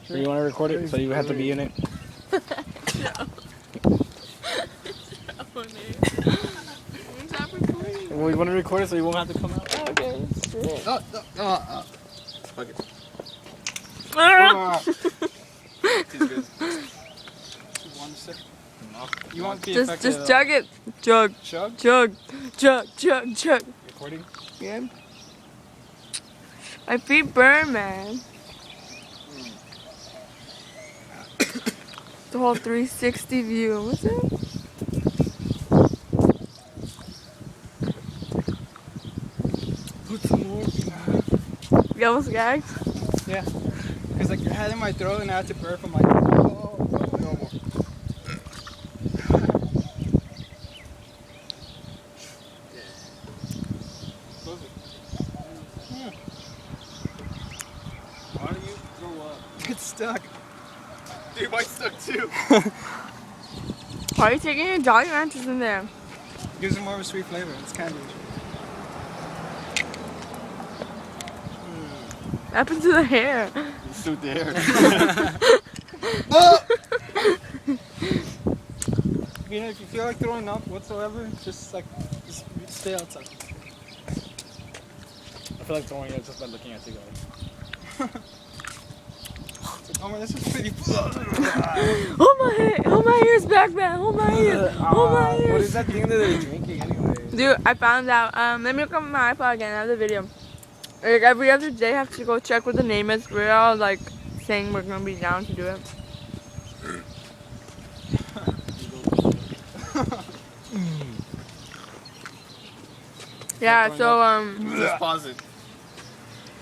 So you want to record it? So you have to be in it? Well, you want to record it so you won't have to come out? Okay, shit. Fuck it. He's good. One sip. You want the effect Just of, chug it. Chug. Chug? Chug. Chug. Chug. Chug. Recording? Yeah. My feet burn, man. The whole 360 view. What's it? Put some more. You almost gagged? Yeah. Because like your head in my throat and I had to burp. I'm like, oh, no more. Close it. Yeah. Why do you throw up? It's stuck. Dude, mine's stuck too. Why are you taking your Jolly Ranchers in there? Gives it more of a sweet flavor. It's candy. What happened to the hair? You suit the hair. You know, if you feel like throwing up whatsoever, just stay outside. I feel like throwing up just by looking at you guys. Oh man, this is pretty. Hold my hair! Hold my ears back, man! Hold my ears! Hold my ears! What is that thing that they're drinking anyway? Dude, I found out. Let me look up my iPod again. I have the video. Like every other day, I have to go check what the name is. We're all like saying we're gonna be down to do it. Yeah. So Just pause it.